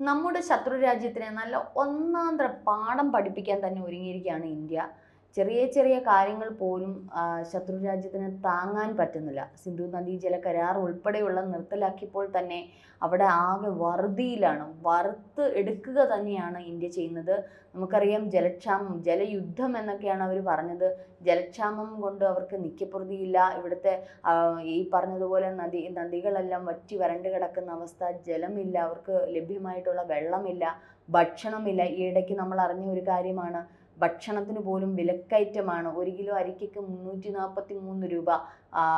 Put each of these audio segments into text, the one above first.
നമ്മുടെ ശത്രു രാജ്യത്തിനെ നല്ല ഒന്നാന്തര പാഠം പഠിപ്പിക്കാൻ തന്നെ ഒരുങ്ങിയിരിക്കുകയാണ് ഇന്ത്യ. ചെറിയ ചെറിയ കാര്യങ്ങൾ പോലും ശത്രു രാജ്യത്തിന് താങ്ങാൻ പറ്റുന്നില്ല. സിന്ധു നദീജല കരാർ ഉൾപ്പെടെയുള്ള നിർത്തലാക്കിയപ്പോൾ തന്നെ അവിടെ ആകെ വറുതിയിലാണ്. വറുത്ത് എടുക്കുക തന്നെയാണ് ഇന്ത്യ ചെയ്യുന്നത്. നമുക്കറിയാം, ജലക്ഷാമം, ജലയുദ്ധം എന്നൊക്കെയാണ് അവർ പറഞ്ഞത്. ജലക്ഷാമം കൊണ്ട് അവർക്ക് നിത്യപ്രതിയില്ല. ഇവിടുത്തെ ഈ പറഞ്ഞതുപോലെ നദികളെല്ലാം വറ്റി വരണ്ട് കിടക്കുന്ന അവസ്ഥ, ജലമില്ല, അവർക്ക് ലഭ്യമായിട്ടുള്ള വെള്ളമില്ല, ഭക്ഷണമില്ല. ഈ ഇടയ്ക്ക് നമ്മൾ അറിഞ്ഞ ഒരു കാര്യമാണ്, ഭക്ഷണത്തിന് പോലും വിലക്കയറ്റമാണ്. 1 കിലോ അരിക്കൊക്കെ 343 രൂപ.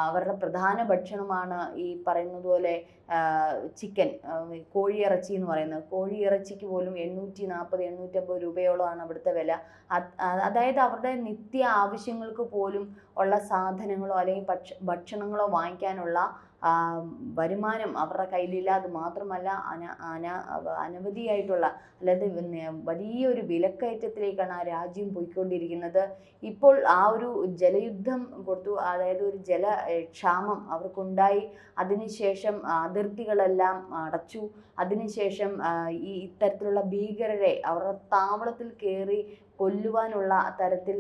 അവരുടെ പ്രധാന ഭക്ഷണമാണ് ഈ പറയുന്നത് പോലെ ചിക്കൻ, കോഴിയിറച്ചി എന്ന് പറയുന്നത്. കോഴിയിറച്ചിക്ക് പോലും 840-850 രൂപയോളമാണ് അവിടുത്തെ വില. അതായത് അവരുടെ നിത്യ ആവശ്യങ്ങൾക്ക് പോലും ഉള്ള സാധനങ്ങളോ അല്ലെങ്കിൽ ഭക്ഷണങ്ങളോ വാങ്ങിക്കാനുള്ള വരുമാനം അവരുടെ കയ്യിലില്ല. അത് മാത്രമല്ല അനവധിയായിട്ടുള്ള, അല്ലാതെ വലിയൊരു വിലക്കയറ്റത്തിലേക്കാണ് ആ രാജ്യം പോയിക്കൊണ്ടിരിക്കുന്നത്. ഇപ്പോൾ ആ ഒരു ജലയുദ്ധം കൊടുത്തു, അതായത് ഒരു ജലക്ഷാമം അവർക്കുണ്ടായി. അതിനുശേഷം അതിർത്തികളെല്ലാം അടച്ചു. അതിനുശേഷം ഇത്തരത്തിലുള്ള ഭീകരരെ അവരുടെ താവളത്തിൽ കയറി കൊല്ലുവാനുള്ള തരത്തിൽ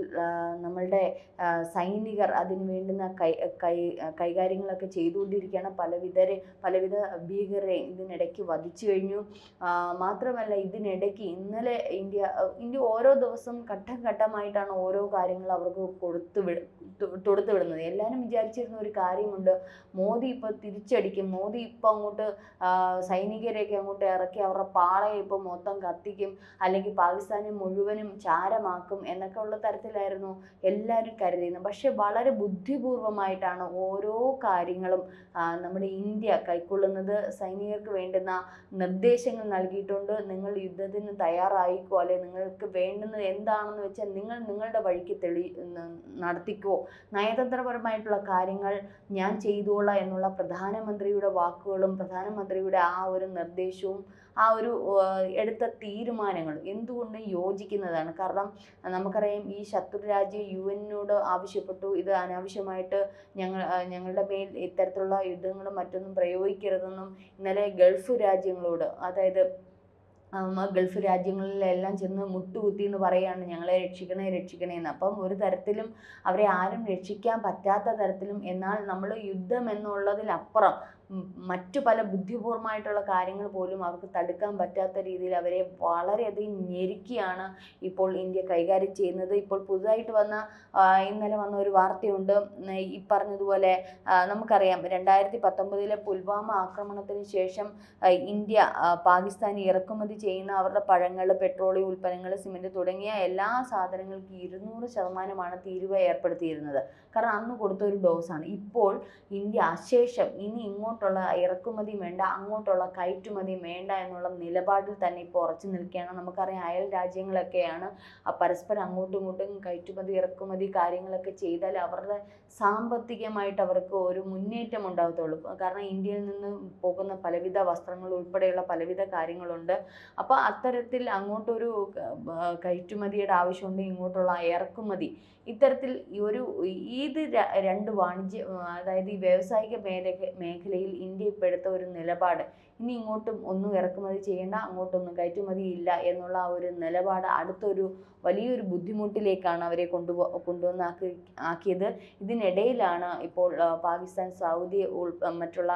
നമ്മളുടെ സൈനികർ അതിന് വേണ്ടുന്ന കൈകാര്യങ്ങളൊക്കെ ചെയ്തുകൊണ്ടിരിക്കുകയാണ്. പലവിധ ഭീകരരെ ഇതിനിടയ്ക്ക് വധിച്ചു കഴിഞ്ഞു. മാത്രമല്ല, ഇതിനിടയ്ക്ക് ഇന്നലെ ഇന്ത്യ ഓരോ ദിവസം ഘട്ടം ഘട്ടമായിട്ടാണ് ഓരോ കാര്യങ്ങൾ അവർക്ക് തൊടുത്തു വിടുന്നത്. എല്ലാവരും വിചാരിച്ചിരുന്ന ഒരു കാര്യമുണ്ട്, മോദി ഇപ്പോൾ തിരിച്ചടിക്കും, മോദി ഇപ്പോൾ അങ്ങോട്ട് സൈനികരെയൊക്കെ അങ്ങോട്ട് ഇറക്കി അവരുടെ പാളയെ ഇപ്പോൾ മൊത്തം കത്തിക്കും, അല്ലെങ്കിൽ പാകിസ്ഥാനെ മുഴുവനും ചാരമാക്കും എന്നൊക്കെ ഉള്ള തരത്തിലായിരുന്നു എല്ലാവരും കരുതിയിരുന്നത്. പക്ഷെ വളരെ ബുദ്ധിപൂർവമായിട്ടാണ് ഓരോ കാര്യങ്ങളും നമ്മുടെ ഇന്ത്യ കൈക്കൊള്ളുന്നത്. സൈനികർക്ക് വേണ്ടുന്ന നിർദ്ദേശങ്ങൾ നൽകിയിട്ടുണ്ട്. നിങ്ങൾ യുദ്ധത്തിന് തയ്യാറായിക്കോ, അല്ലെങ്കിൽ നിങ്ങൾക്ക് വേണ്ടുന്നത് എന്താണെന്ന് വെച്ചാൽ നിങ്ങൾ നിങ്ങളുടെ വഴിക്ക് നടത്തിക്കോ, നയതന്ത്രപരമായിട്ടുള്ള കാര്യങ്ങൾ ഞാൻ ചെയ്തോളാം എന്നുള്ള പ്രധാനമന്ത്രിയുടെ വാക്കുകളും പ്രധാനമന്ത്രിയുടെ ആ ഒരു നിർദ്ദേശവും ആ ഒരു എടുത്ത തീരുമാനങ്ങൾ എന്തുകൊണ്ടും യോജിക്കുന്നതാണ്. കാരണം നമുക്കറിയാം, ഈ ശത്രു രാജ്യം UN ആവശ്യപ്പെട്ടു, ഇത് അനാവശ്യമായിട്ട് ഞങ്ങളുടെ മേൽ ഇത്തരത്തിലുള്ള യുദ്ധങ്ങളും മറ്റൊന്നും പ്രയോഗിക്കരുതെന്നും ഇന്നലെ ഗൾഫ് രാജ്യങ്ങളോട്, അതായത് ഗൾഫ് രാജ്യങ്ങളിലെല്ലാം ചെന്ന് മുട്ടുകുത്തി എന്ന് പറയുകയാണ്, ഞങ്ങളെ രക്ഷിക്കണേ എന്ന്. അപ്പം ഒരു തരത്തിലും അവരെ ആരും രക്ഷിക്കാൻ പറ്റാത്ത തരത്തിലും, എന്നാൽ നമ്മൾ യുദ്ധം എന്നുള്ളതിലപ്പുറം മറ്റു പല ബുദ്ധിപൂർവമായിട്ടുള്ള കാര്യങ്ങൾ പോലും അവർക്ക് തടുക്കാൻ പറ്റാത്ത രീതിയിൽ അവരെ വളരെയധികം ഞെരുക്കിയാണ് ഇപ്പോൾ ഇന്ത്യ കൈകാര്യം ചെയ്യുന്നത്. ഇപ്പോൾ പുതുതായിട്ട് ഇന്നലെ വന്ന ഒരു വാർത്തയുണ്ട്. ഈ പറഞ്ഞതുപോലെ നമുക്കറിയാം, 2019 പുൽവാമ ആക്രമണത്തിന് ശേഷം ഇന്ത്യ പാകിസ്ഥാന് ഇറക്കുമതി ചെയ്യുന്ന അവരുടെ പഴങ്ങൾ, പെട്രോളിയം ഉൽപ്പന്നങ്ങൾ, സിമൻറ്റ് തുടങ്ങിയ എല്ലാ സാധനങ്ങൾക്കും 200% തീരുവ ഏർപ്പെടുത്തിയിരുന്നത്. കാരണം അന്ന് കൊടുത്ത ഒരു ഡോസാണ്. ഇപ്പോൾ ഇന്ത്യ അശേഷം ഇനി ഇങ്ങോട്ടുള്ള ഇറക്കുമതി വേണ്ട, അങ്ങോട്ടുള്ള കയറ്റുമതി വേണ്ട എന്നുള്ള നിലപാടിൽ തന്നെ ഇപ്പോൾ ഉറച്ചു നിൽക്കുകയാണ്. നമുക്കറിയാം, അയൽ രാജ്യങ്ങളൊക്കെയാണ് പരസ്പരം അങ്ങോട്ടും ഇങ്ങോട്ടും കയറ്റുമതി ഇറക്കുമതി കാര്യങ്ങളൊക്കെ ചെയ്താൽ അവരുടെ സാമ്പത്തികമായിട്ട് അവർക്ക് ഒരു മുന്നേറ്റം ഉണ്ടാകത്തുള്ളൂ. കാരണം ഇന്ത്യയിൽ നിന്ന് പോകുന്ന പലവിധ വസ്ത്രങ്ങൾ ഉൾപ്പെടെയുള്ള പലവിധ കാര്യങ്ങളുണ്ട്. അപ്പോൾ അത്തരത്തിൽ അങ്ങോട്ടൊരു കയറ്റുമതിയുടെ ആവശ്യമുണ്ട്, ഇങ്ങോട്ടുള്ള ഇറക്കുമതി. ഇത്തരത്തിൽ രണ്ട് വാണിജ്യ, അതായത് ഈ വ്യാവസായിക മേഖലയിൽ ഇന്ത്യ ഇപ്പോൾ എടുത്ത ഒരു നിലപാട്, ഇനി ഇങ്ങോട്ടും ഒന്നും ഇറക്കുമതി ചെയ്യേണ്ട, അങ്ങോട്ടൊന്നും കയറ്റുമതി ഇല്ല എന്നുള്ള ആ ഒരു നിലപാട് അടുത്തൊരു വലിയൊരു ബുദ്ധിമുട്ടിലേക്കാണ് അവരെ ആക്കിയത്. ഇതിനിടയിലാണ് ഇപ്പോൾ പാകിസ്ഥാൻ, സൗദി മറ്റുള്ള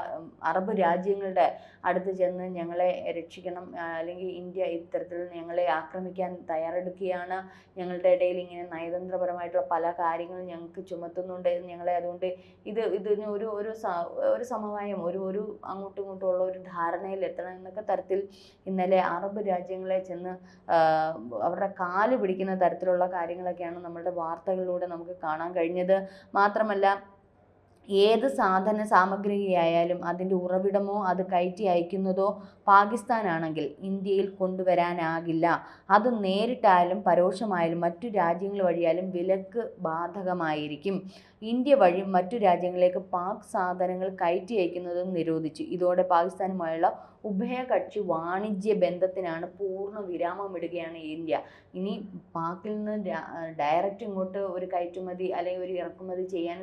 അറബ് രാജ്യങ്ങളുടെ അടുത്ത് ചെന്ന് ഞങ്ങളെ രക്ഷിക്കണം, അല്ലെങ്കിൽ ഇന്ത്യ ഇത്തരത്തിൽ ഞങ്ങളെ ആക്രമിക്കാൻ തയ്യാറെടുക്കുകയാണ്, ഞങ്ങളുടെ ഇടയിൽ ഇങ്ങനെ നയതന്ത്രപരമായിട്ടുള്ള പല കാര്യങ്ങളും ഞങ്ങൾക്ക് ചുമത്തുന്നുണ്ട്, ഞങ്ങളെ അതുകൊണ്ട് ഇതിന് ഒരു സമവായം, ഒരു അങ്ങോട്ടും ഇങ്ങോട്ടും ഉള്ള ഒരു ധാരണയിൽ എത്തണം എന്നൊക്കെ തരത്തിൽ ഇന്നലെ അറബ് രാജ്യങ്ങളെ ചെന്ന് അവരുടെ കാല് പിടിക്കുന്ന തരത്തിലുള്ള കാര്യങ്ങളൊക്കെയാണ് നമ്മളുടെ വാർത്തകളിലൂടെ നമുക്ക് കാണാൻ കഴിഞ്ഞത്. മാത്രമല്ല, ഏത് സാധന സാമഗ്രിയായാലും അതിൻ്റെ ഉറവിടമോ അത് കയറ്റി അയക്കുന്നതോ പാകിസ്ഥാനാണെങ്കിൽ ഇന്ത്യയിൽ കൊണ്ടുവരാനാകില്ല. അത് നേരിട്ടായാലും പരോക്ഷമായാലും മറ്റു രാജ്യങ്ങൾ വഴിയായാലും വിലക്ക് ബാധകമായിരിക്കും. ഇന്ത്യ വഴി മറ്റു രാജ്യങ്ങളിലേക്ക് പാക് സാധനങ്ങൾ കയറ്റി അയക്കുന്നതും നിരോധിച്ചു. ഇതോടെ പാകിസ്ഥാനുമായുള്ള ഉഭയകക്ഷി വാണിജ്യ ബന്ധത്തിനാണ് പൂർണ്ണ വിരാമമിടുകയാണ് ഇന്ത്യ. ഇനി പാക്കിൽ നിന്ന് ഡയറക്റ്റ് ഇങ്ങോട്ട് ഒരു കയറ്റുമതി അല്ലെങ്കിൽ ഒരു ഇറക്കുമതി ചെയ്യാൻ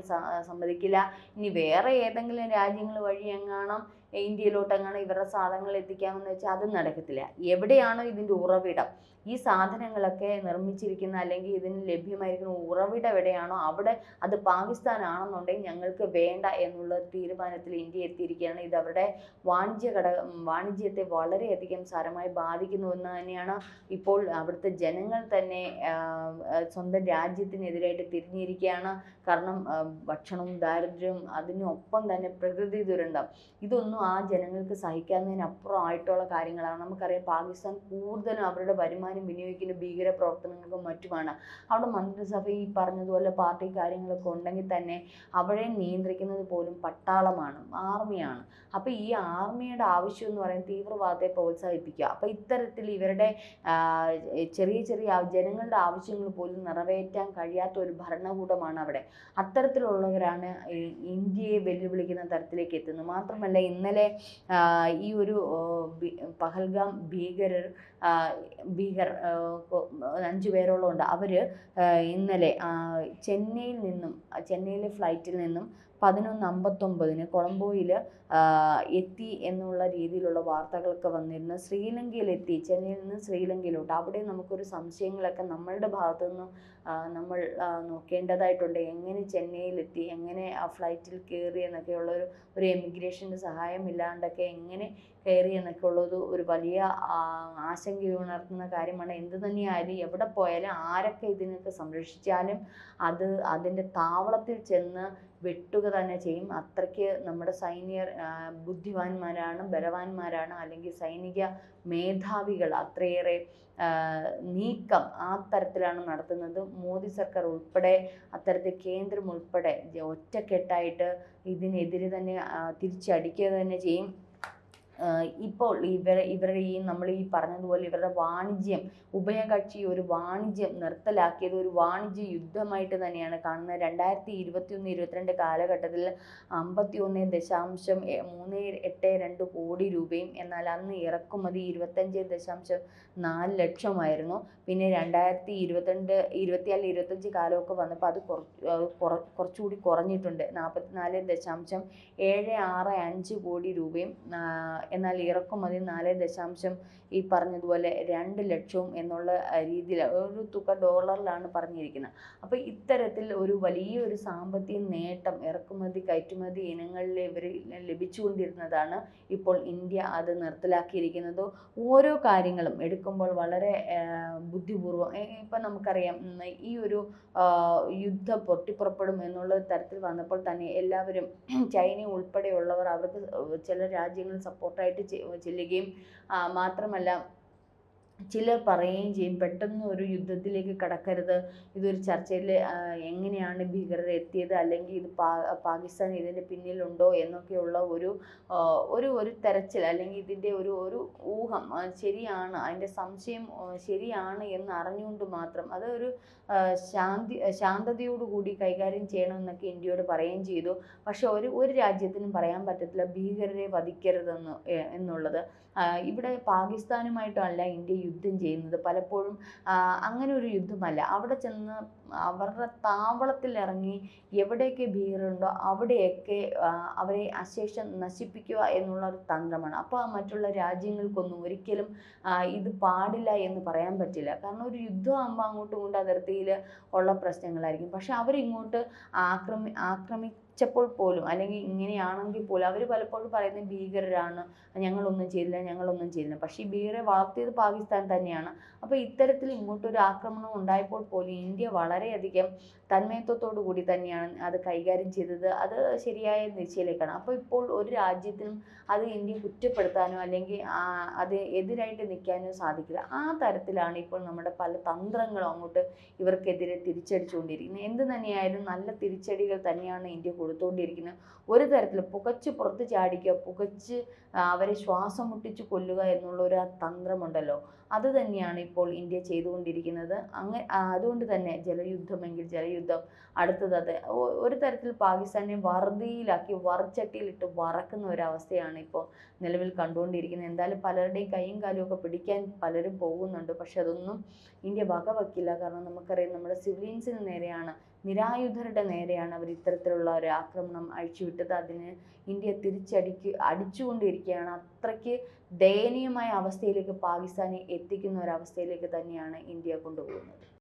സമ്മതിക്കില്ല. ഇനി വേറെ ഏതെങ്കിലും രാജ്യങ്ങൾ വഴി എങ്ങാണം ഇന്ത്യയിലോട്ടെങ്ങാനും ഇവരുടെ സാധനങ്ങൾ എത്തിക്കാമെന്ന് വെച്ചാൽ അതും നടക്കത്തില്ല. എവിടെയാണോ ഇതിൻ്റെ ഉറവിടം, ഈ സാധനങ്ങളൊക്കെ നിർമ്മിച്ചിരിക്കുന്ന അല്ലെങ്കിൽ ഇതിന് ലഭ്യമായിരിക്കുന്ന ഉറവിടം എവിടെയാണോ അവിടെ അത് പാകിസ്ഥാനാണെന്നുണ്ടെങ്കിൽ ഞങ്ങൾക്ക് വേണ്ട എന്നുള്ള തീരുമാനത്തിൽ ഇന്ത്യ എത്തിയിരിക്കുകയാണ്. ഇത് അവരുടെ വാണിജ്യത്തെ വളരെയധികം സാരമായി ബാധിക്കുന്നുവെന്ന് തന്നെയാണ് ഇപ്പോൾ അവിടുത്തെ ജനങ്ങൾ തന്നെ സ്വന്തം രാജ്യത്തിനെതിരായിട്ട് തിരിഞ്ഞിരിക്കുകയാണ്. കാരണം ഭക്ഷണവും ദാരിദ്ര്യവും അതിനൊപ്പം തന്നെ പ്രകൃതി ദുരന്തം, ഇതൊന്നും ആ ജനങ്ങൾക്ക് സഹിക്കാവുന്നതിനപ്പുറം ആയിട്ടുള്ള കാര്യങ്ങളാണ്. നമുക്കറിയാം പാകിസ്ഥാൻ കൂടുതലും അവരുടെ വരുമാനം വിനിയോഗിക്കുന്ന ഭീകര പ്രവർത്തനങ്ങൾക്കും മറ്റുമാണ്. അവിടെ മന്ത്രിസഭ ഈ പറഞ്ഞതുപോലെ പാർട്ടി കാര്യങ്ങളൊക്കെ ഉണ്ടെങ്കിൽ തന്നെ അവരെ നിയന്ത്രിക്കുന്നത് പോലും പട്ടാളമാണ്, ആർമിയാണ്. അപ്പോൾ ഈ ആർമിയുടെ ആവശ്യം എന്ന് പറയുന്നത് തീവ്രവാദത്തെ പ്രോത്സാഹിപ്പിക്കുക. അപ്പോൾ ഇത്തരത്തിൽ ഇവരുടെ ചെറിയ ചെറിയ ജനങ്ങളുടെ ആവശ്യങ്ങൾ പോലും നിറവേറ്റാൻ കഴിയാത്ത ഒരു ഭരണകൂടമാണ് അവിടെ. അത്തരത്തിലുള്ളവരാണ് ഇന്ത്യയെ വെല്ലുവിളിക്കുന്ന തരത്തിലേക്ക് എത്തുന്നത്. മാത്രമല്ല ഇന്നലെ ഈ ഒരു പഹൽഗാം ഭീകർ 5 പേരോളം ഉണ്ട്. അവർ ഇന്നലെ ചെന്നൈയിലെ ഫ്ലൈറ്റിൽ നിന്നും 11:59 കൊളംബോയിൽ എത്തി എന്നുള്ള രീതിയിലുള്ള വാർത്തകളൊക്കെ വന്നിരുന്നു. ശ്രീലങ്കയിലെത്തി, ചെന്നൈയിൽ നിന്ന് ശ്രീലങ്കയിലോട്ട്. അവിടെ നമുക്കൊരു സംശയങ്ങളൊക്കെ നമ്മളുടെ ഭാഗത്തു നിന്ന് നമ്മൾ നോക്കേണ്ടതായിട്ടുണ്ട്. എങ്ങനെ ചെന്നൈയിലെത്തി, എങ്ങനെ ആ ഫ്ലൈറ്റിൽ കയറി എന്നൊക്കെയുള്ളൊരു എമിഗ്രേഷൻ്റെ സഹായമില്ലാണ്ടൊക്കെ എങ്ങനെ കയറി എന്നൊക്കെ ഉള്ളത് ഒരു വലിയ ആശങ്കയുണർത്തുന്ന കാര്യമാണ്. എന്ത് തന്നെയായാലും എവിടെ പോയാലും ആരൊക്കെ ഇതിനൊക്കെ സംരക്ഷിച്ചാലും അതിൻ്റെ താവളത്തിൽ ചെന്ന് വെട്ടുക തന്നെ ചെയ്യും. അത്രയ്ക്ക് നമ്മുടെ സൈനികർ ബുദ്ധിമാന്മാരാണ്, ബലവാന്മാരാണ്. അല്ലെങ്കിൽ സൈനിക മേധാവികൾ അത്രയേറെ നീക്കം ആ തരത്തിലാണ് നടത്തുന്നത്. മോദി സർക്കാർ ഉൾപ്പെടെ അത്തരത്തിൽ കേന്ദ്രം ഉൾപ്പെടെ ഒറ്റക്കെട്ടായിട്ട് ഇതിനെതിരെ തന്നെ തിരിച്ചടിക്കുക തന്നെ ചെയ്യും. ഇപ്പോൾ ഇവരുടെ നമ്മൾ ഈ പറഞ്ഞതുപോലെ ഇവരുടെ വാണിജ്യം, ഉഭയകക്ഷി ഒരു വാണിജ്യം നിർത്തലാക്കിയത് ഒരു വാണിജ്യ യുദ്ധമായിട്ട് തന്നെയാണ് കാണുന്നത്. 2021-22 കാലഘട്ടത്തിൽ 51.382 കോടി രൂപയും, എന്നാൽ അന്ന് ഇറക്കുമതി 25.4 ലക്ഷമായിരുന്നു. പിന്നെ 2024-25 കാലമൊക്കെ വന്നപ്പോൾ അത് കുറച്ചുകൂടി കുറഞ്ഞിട്ടുണ്ട്, 44.765 കോടി രൂപയും. എന്നാൽ ഇറക്കുമതി 4 ഈ പറഞ്ഞതുപോലെ 2 ലക്ഷവും എന്നുള്ള രീതിയിൽ ഒരു തുക ഡോളറിലാണ് പറഞ്ഞിരിക്കുന്നത്. അപ്പോൾ ഇത്തരത്തിൽ ഒരു വലിയൊരു സാമ്പത്തിക നേട്ടം ഇറക്കുമതി കയറ്റുമതി ഇനങ്ങളിൽ ഇവർ ലഭിച്ചുകൊണ്ടിരുന്നതാണ്. ഇപ്പോൾ ഇന്ത്യ അത് നിർത്തലാക്കിയിരിക്കുന്നത്. ഓരോ കാര്യങ്ങളും എടുക്കുമ്പോൾ വളരെ ബുദ്ധിപൂർവ്വം. ഇപ്പം നമുക്കറിയാം ഈ ഒരു യുദ്ധം പൊട്ടിപ്പുറപ്പെടും എന്നുള്ള തരത്തിൽ വന്നപ്പോൾ തന്നെ എല്ലാവരും ചൈന ഉൾപ്പെടെയുള്ളവർ അവർക്ക് ചില രാജ്യങ്ങൾ സപ്പോർട്ടായിട്ട് ചെല്ലുകയും മാത്രമല്ല ചിലർ പറയുകയും ചെയ്യും പെട്ടെന്ന് ഒരു യുദ്ധത്തിലേക്ക് കടക്കരുത്, ഇതൊരു ചർച്ചയിൽ എങ്ങനെയാണ് ഭീകരർ എത്തിയത്, അല്ലെങ്കിൽ ഇത് പാകിസ്ഥാൻ ഇതിൻ്റെ പിന്നിലുണ്ടോ എന്നൊക്കെയുള്ള ഒരു തെരച്ചിൽ, അല്ലെങ്കിൽ ഇതിൻ്റെ ഒരു ഊഹം ശരിയാണ്, അതിൻ്റെ സംശയം ശരിയാണ് എന്ന് അറിഞ്ഞുകൊണ്ട് മാത്രം അത് ശാന്തതയോടുകൂടി കൈകാര്യം ചെയ്യണമെന്നൊക്കെ ഇന്ത്യയോട് പറയുകയും ചെയ്തു. പക്ഷെ ഒരു രാജ്യത്തിനും പറയാൻ പറ്റത്തില്ല ഭീകരരെ വധിക്കരുതെന്ന് എന്നുള്ളത്. ഇവിടെ പാകിസ്ഥാനുമായിട്ടല്ല ഇന്ത്യ യുദ്ധം ചെയ്യുന്നത്. പലപ്പോഴും അങ്ങനെ ഒരു യുദ്ധമല്ല. അവിടെ ചെന്ന് അവരുടെ താവളത്തിൽ ഇറങ്ങി എവിടെയൊക്കെ ഭീകരരുണ്ടോ അവിടെയൊക്കെ അവരെ അശേഷം നശിപ്പിക്കുക എന്നുള്ള ഒരു തന്ത്രമാണ്. അപ്പോൾ മറ്റുള്ള രാജ്യങ്ങൾക്കൊന്നും ഒരിക്കലും ഇത് പാടില്ല എന്ന് പറയാൻ പറ്റില്ല. കാരണം ഒരു യുദ്ധമാകുമ്പോൾ അങ്ങോട്ടും ഇങ്ങോട്ടും അതിർത്തിയിൽ ഉള്ള പ്രശ്നങ്ങളായിരിക്കും. പക്ഷെ അവരിങ്ങോട്ട് ആക്രമിച്ചപ്പോൾ പോലും, അല്ലെങ്കിൽ ഇങ്ങനെയാണെങ്കിൽ പോലും അവർ പലപ്പോഴും പറയുന്നത് ഭീകരരാണ്, ഞങ്ങളൊന്നും ചെയ്തില്ല. പക്ഷേ ഈ ഭീകരരെ വളർത്തിയത് പാകിസ്ഥാൻ തന്നെയാണ്. അപ്പോൾ ഇത്തരത്തിൽ ഇങ്ങോട്ടൊരു ആക്രമണം ഉണ്ടായപ്പോൾ പോലും ഇന്ത്യ വളരെയധികം തന്മയത്വത്തോടു കൂടി തന്നെയാണ് അത് കൈകാര്യം ചെയ്തത്. അത് ശരിയായ ദിശയിലേക്കാണ്. അപ്പോൾ ഇപ്പോൾ ഒരു രാജ്യത്തിനും അത് ഇന്ത്യ കുറ്റപ്പെടുത്താനോ അല്ലെങ്കിൽ അത് എതിരായിട്ട് നിൽക്കാനോ സാധിക്കില്ല. ആ തരത്തിലാണ് ഇപ്പോൾ നമ്മുടെ പല തന്ത്രങ്ങളും അങ്ങോട്ട് ഇവർക്കെതിരെ തിരിച്ചടിച്ചുകൊണ്ടിരിക്കുന്നത്. എന്ത് തന്നെയായാലും നല്ല തിരിച്ചടികൾ തന്നെയാണ് ഇന്ത്യ കൊടുത്തുകൊണ്ടിരിക്കുന്നത്. ഒരു തരത്തിൽ പുകച്ച് പുറത്ത് ചാടിക്കുക, പുകച്ച് അവരെ ശ്വാസം മുട്ടിച്ച് കൊല്ലുക എന്നുള്ള ഒരു തന്ത്രമുണ്ടല്ലോ, അത് തന്നെയാണ് ഇപ്പോൾ ഇന്ത്യ ചെയ്തുകൊണ്ടിരിക്കുന്നത്. അതുകൊണ്ട് തന്നെ ജലയുദ്ധമെങ്കിൽ ജലയുദ്ധം, അടുത്തത് അത് ഒരു തരത്തിൽ പാകിസ്ഥാനെ വറുതിയിലാക്കി വറച്ചട്ടിയിലിട്ട് വറക്കുന്ന ഒരവസ്ഥയാണ് ഇപ്പോൾ നിലവിൽ കണ്ടുകൊണ്ടിരിക്കുന്നത്. എന്തായാലും പലരുടെയും കൈയും കാലും ഒക്കെ പിടിക്കാൻ പലരും പോകുന്നുണ്ട്. പക്ഷെ അതൊന്നും ഇന്ത്യ വകവയ്ക്കില്ല. കാരണം നമുക്കറിയാം, നമ്മുടെ സിവിലിയൻസിന് നേരെയാണ്, നിരായുധരുടെ നേരെയാണ് അവർ ഇത്തരത്തിലുള്ള ഒരു ആക്രമണം അഴിച്ചുവിട്ടത്. അതിന് ഇന്ത്യ അടിച്ചുകൊണ്ടിരിക്കുകയാണ്. അത്രയ്ക്ക് ദയനീയമായ അവസ്ഥയിലേക്ക് പാകിസ്ഥാനെ എത്തിക്കുന്ന ഒരവസ്ഥയിലേക്ക് തന്നെയാണ് ഇന്ത്യ കൊണ്ടുപോകുന്നത്.